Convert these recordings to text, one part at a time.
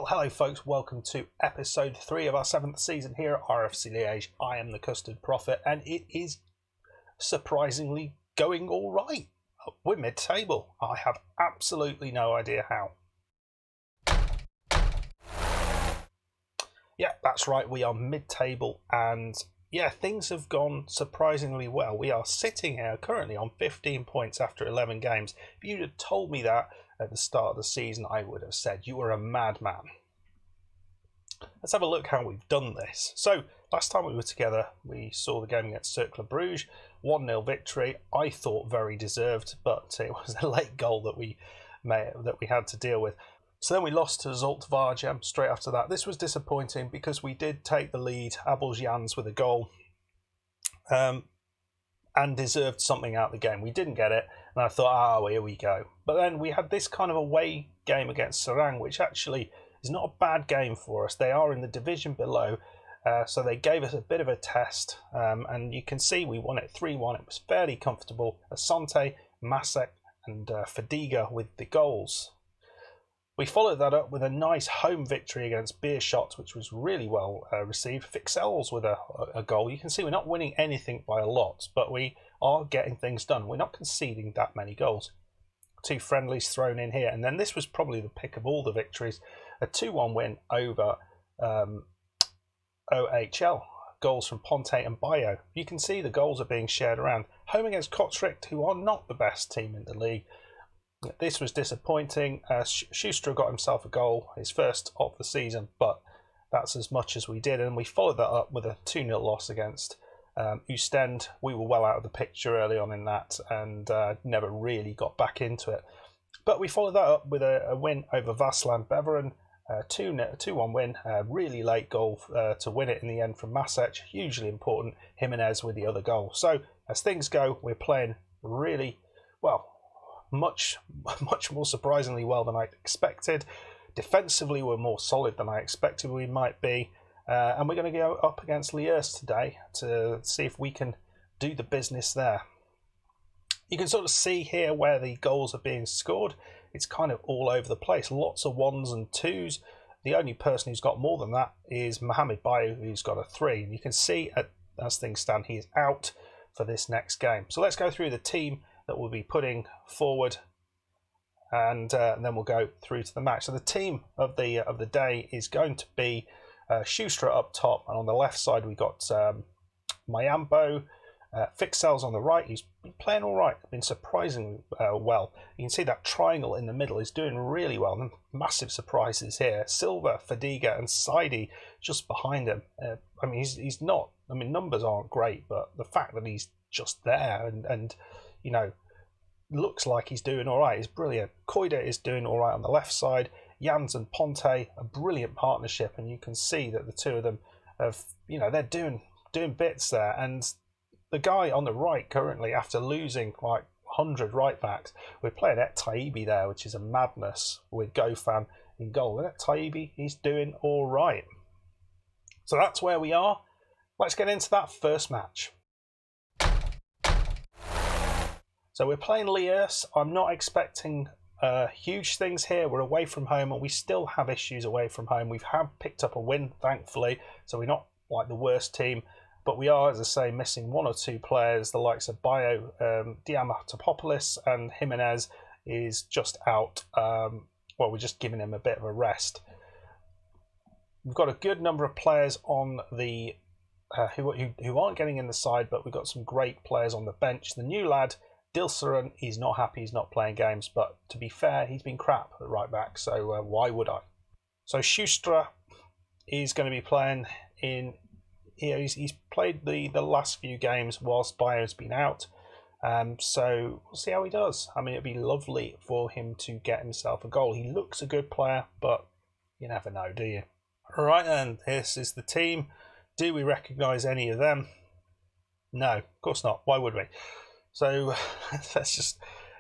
Well, hello folks, welcome to episode 3 of our 7th season here at RFC Liege. I am the Custard Prophet and it is surprisingly going alright. We're mid-table. I have absolutely no idea how. Yeah, that's right, we are mid-table and yeah, things have gone surprisingly well. We are sitting here currently on 15 points after 11 games. If you'd have told me that at the start of the season, I would have said you were a madman. Let's have a look how we've done this. So, last time we were together, we saw the game against Cercle Bruges, 1-0 victory. I thought very deserved, but it was a late goal that we had to deal with. So then we lost to Zulte Waregem straight after that. This was disappointing because we did take the lead, Abel Jans with a goal, and deserved something out of the game. We didn't get it, and I thought, oh, here we go. But then we had this kind of away game against Serang, which actually is not a bad game for us. They are in the division below, so they gave us a bit of a test, and you can see we won it 3-1. It was fairly comfortable. Asante, Masek, and Fadiga with the goals. We followed that up with a nice home victory against Beerschot, which was really well received. Fixels with a goal. You can see we're not winning anything by a lot, but we are getting things done. We're not conceding that many goals. 2 friendlies thrown in here, and then this was probably the pick of all the victories. A 2-1 win over OHL. Goals from Ponte and Bayo. You can see the goals are being shared around. Home against Kortrijk, who are not the best team in the league. This was disappointing. Schuster got himself a goal, his first of the season, but that's as much as we did. And we followed that up with a 2-0 loss against Oostende. We were well out of the picture early on in that and never really got back into it. But we followed that up with a win over Vaasland Beveren, 2-1 win, a really late goal to win it in the end from Masek. Hugely important. Jimenez with the other goal. So as things go, we're playing really well. Much more surprisingly well than I expected. Defensively, we're more solid than I expected we might be. And we're going to go up against Lierse today to see if we can do the business there. You can sort of see here where the goals are being scored. It's kind of all over the place. Lots of 1s and 2s. The only person who's got more than that is Mohamed Bayo, who's got a 3. And you can see, as things stand, he is out for this next game. So let's go through the team that we'll be putting forward, and then we'll go through to the match. So the team of the day is going to be Schuster up top, and on the left side we got Mayambo, Fixels on the right. He's been playing all right, been surprisingly well. You can see that triangle in the middle is doing really well. And massive surprises here: Silva, Fadiga, and Saidi just behind him. I mean, he's not. I mean, numbers aren't great, but the fact that he's just there and you know, looks like he's doing all right is brilliant. Koida is doing all right on the left side. Jans and Ponte, a brilliant partnership, and you can see that the two of them have, you know, they're doing bits there. And the guy on the right currently, after losing like 100 right backs, we're playing at Taibbi there, which is a madness with Gofan in goal. And at Taibbi, he's doing all right. So that's where we are. Let's get into that first match. So we're playing Lierse. I'm not expecting huge things here. We're away from home, and we still have issues away from home. We have picked up a win, thankfully, so we're not like the worst team. But we are, as I say, missing 1 or 2 players. The likes of Bayo, Diamatopoulos, and Jimenez is just out. Well, we're just giving him a bit of a rest. We've got a good number of players on the who aren't getting in the side, but we've got some great players on the bench. The new lad, Dilseren, he's not happy he's not playing games, but to be fair, he's been crap at right back, so why would I? So Schuster is going to be playing in here. He's played the last few games whilst Bayo's been out, so we'll see how he does. I mean, it'd be lovely for him to get himself a goal. He looks a good player, but you never know, do you? Right then, this is the team. Do we recognise any of them? No, of course not. Why would we? So let's just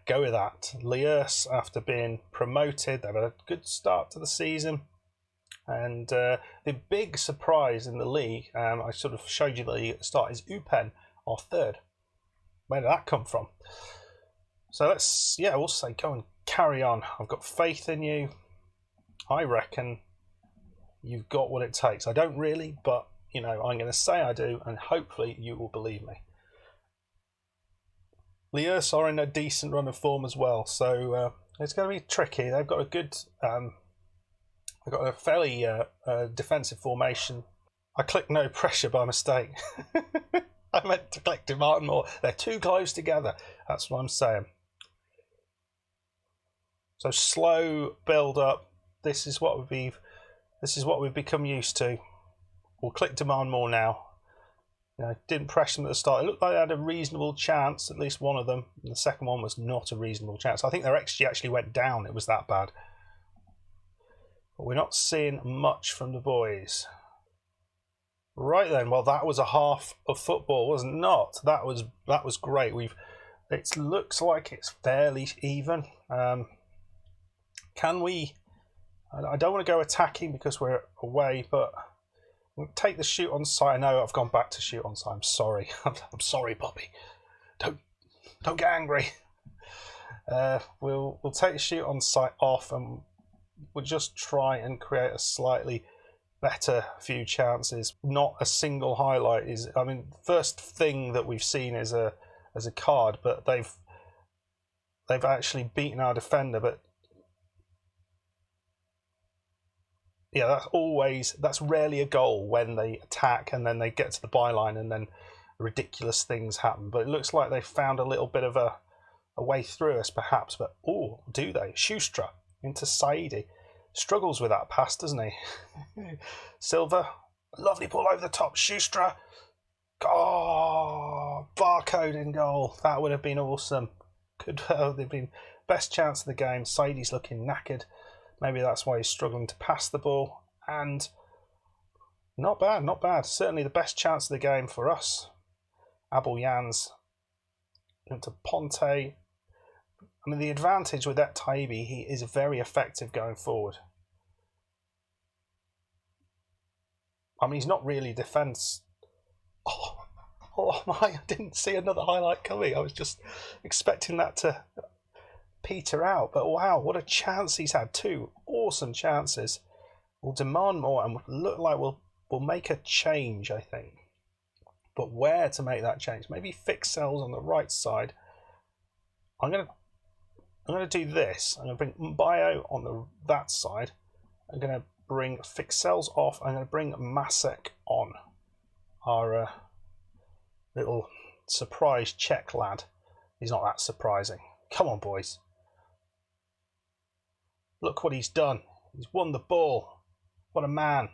go with that. Lierse, after being promoted, they've had a good start to the season. And the big surprise in the league, I sort of showed you the league at the start, is Eupen, our 3rd. Where did that come from? So let's, we'll say go and carry on. I've got faith in you. I reckon you've got what it takes. I don't really, but you know, I'm going to say I do, and hopefully you will believe me. Lierse are in a decent run of form as well, so it's going to be tricky. They've got a good, they've got a fairly defensive formation. I clicked no pressure by mistake. I meant to click demand more. They're too close together. That's what I'm saying. So slow build up. This is what we've become used to. We'll click demand more now. You know, didn't pressure them at the start. It looked like they had a reasonable chance, at least one of them. And the second one was not a reasonable chance. I think their XG actually went down. It was that bad. But we're not seeing much from the boys. Right then, well, that was a half of football, was not? That was great. It looks like it's fairly even. Can we? I don't want to go attacking because we're away, but we'll take the shoot on sight. I know I've gone back to shoot on sight. I'm sorry. I'm sorry, Bobby. Don't get angry. We'll take the shoot on sight off, and we'll just try and create a slightly better few chances. Not a single highlight is. I mean, first thing that we've seen is a card, but they've actually beaten our defender. But yeah, that's rarely a goal when they attack and then they get to the byline and then ridiculous things happen. But it looks like they found a little bit of a way through us, perhaps. But oh, do they? Shustra into Saidi. Struggles with that pass, doesn't he? Silva, lovely ball over the top. Shustra. Oh, Barcode in goal. That would have been awesome. Could have been best chance of the game. Saidi's looking knackered. Maybe that's why he's struggling to pass the ball. And not bad, not bad. Certainly the best chance of the game for us. Abel Jans into Ponte. I mean, the advantage with that Taibi, he is very effective going forward. I mean, he's not really defence. Oh my, I didn't see another highlight coming. I was just expecting that to peter out. But wow, what a chance he's had. Two awesome chances. We'll demand more and look like we'll make a change, I think. But where to make that change? Maybe fix cells on the right side. I'm gonna do this. I'm gonna bring Bio on that side. I'm gonna bring Fixels off. I'm gonna bring Masek on. Our little surprise Czech lad. He's not that surprising. Come on, boys. Look what he's done. He's won the ball. What a man.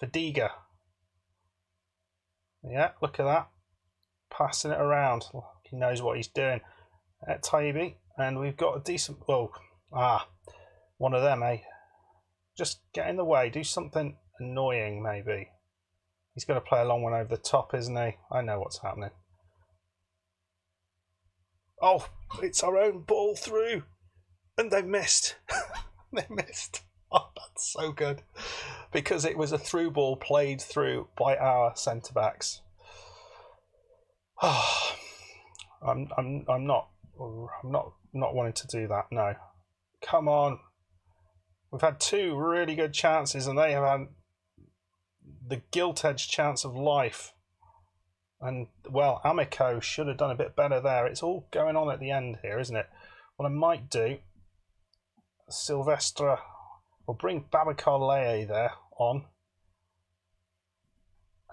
Fadiga. Yeah, look at that. Passing it around. He knows what he's doing. At Taibi. And we've got a decent... Oh, one of them, eh? Just get in the way. Do something annoying, maybe. He's going to play a long one over the top, isn't he? I know what's happening. Oh, it's our own ball through. And they missed. They missed. Oh, that's so good. Because it was a through ball played through by our centre-backs. Oh, I'm not wanting to do that, no. Come on. We've had two really good chances and they have had the gilt-edged chance of life. And, well, Amico should have done a bit better there. It's all going on at the end here, isn't it? What I might do, Silvestre, will bring Babacar Leye there on.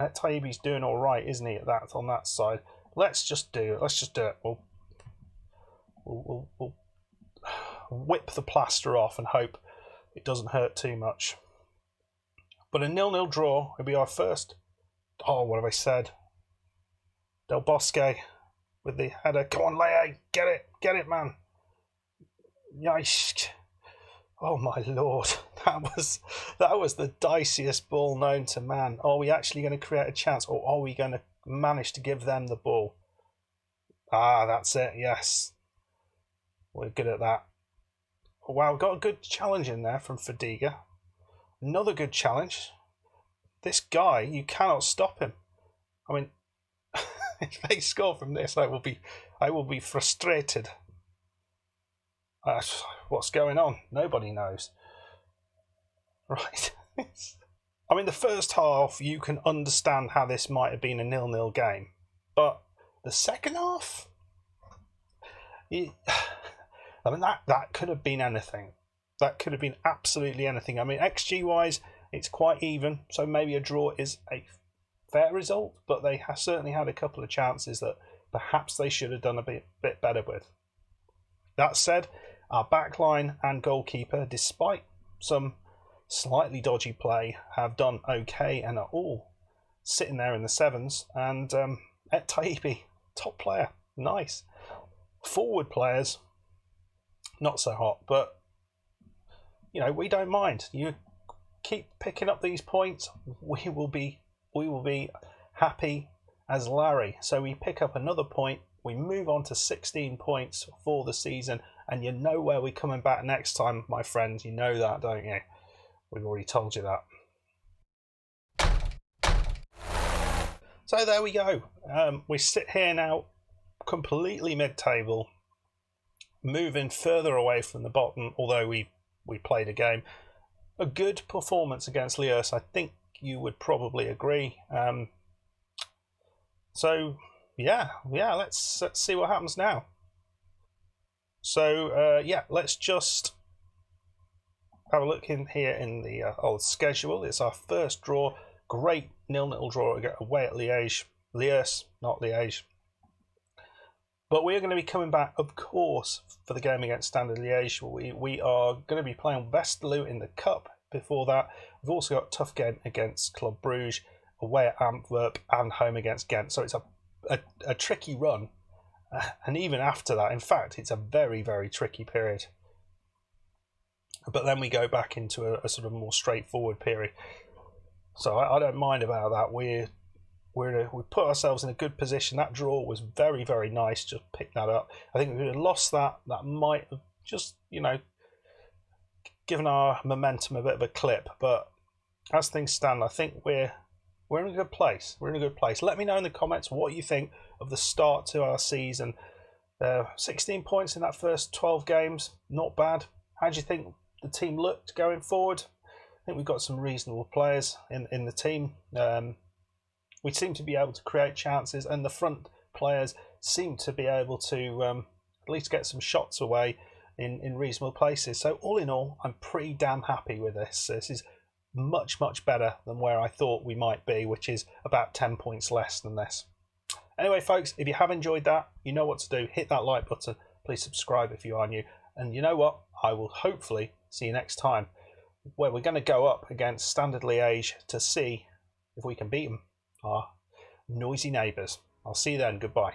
Taibi's doing all right, isn't he, on that side? Let's just do it. Let's just do it. We'll whip the plaster off and hope it doesn't hurt too much. But a 0-0 draw will be our first. Oh, what have I said? Del Bosque with the header. Come on, Leye, get it, man. Yish. Oh my lord, that was the diciest ball known to man. Are we actually going to create a chance, or are we going to manage to give them the ball? Ah, that's it. Yes, we're good at that. Oh, wow, we've got a good challenge in there from Fadiga. Another good challenge. This guy, you cannot stop him. I mean, if they score from this, I will be frustrated. What's going on? Nobody knows. Right. I mean, the first half, you can understand how this might have been a 0-0 game. But the second half, I mean, that could have been anything. That could have been absolutely anything. I mean, XG-wise, it's quite even, so maybe a draw is a fair result, but they have certainly had a couple of chances that perhaps they should have done a bit better with. That said, our backline and goalkeeper, despite some slightly dodgy play, have done okay and are all sitting there in the sevens. And Taibbi, top player, nice. Forward players, not so hot, but you know, we don't mind. You keep picking up these points, we will be happy as Larry. So we pick up another point, we move on to 16 points for the season, and you know where we're coming back next time, my friends. You know that, don't you? We've already told you that. So there we go. We sit here now completely mid-table, moving further away from the bottom, although we played a game. A good performance against Lierse, I think you would probably agree. So yeah, let's see what happens now. So yeah, let's just have a look in here in the old schedule. It's our first draw. Great 0-0 draw away at Liege. Lierse, not Liege. But we're going to be coming back, of course, for the game against Standard Liège. We are going to be playing Westerlo in the Cup. Before that, we've also got a tough game against Club Bruges, away at Antwerp, and home against Ghent. So it's a tricky run. And even after that, in fact, it's a very, very tricky period. But then we go back into a sort of more straightforward period. So I don't mind about that. We put ourselves in a good position. That draw was very, very nice. Just pick that up. I think if we had lost that, that might have just, you know, given our momentum a bit of a clip. But as things stand, I think we're in a good place. We're in a good place. Let me know in the comments what you think of the start to our season. 16 points in that first 12 games, not bad. How do you think the team looked going forward? I think we've got some reasonable players in the team. We seem to be able to create chances, and the front players seem to be able to at least get some shots away in reasonable places. So all in all, I'm pretty damn happy with this. This is much, much better than where I thought we might be, which is about 10 points less than this. Anyway, folks, if you have enjoyed that, you know what to do. Hit that like button. Please subscribe if you are new. And you know what? I will hopefully see you next time, where we're going to go up against Standard Liège to see if we can beat them, our noisy neighbours. I'll see you then. Goodbye.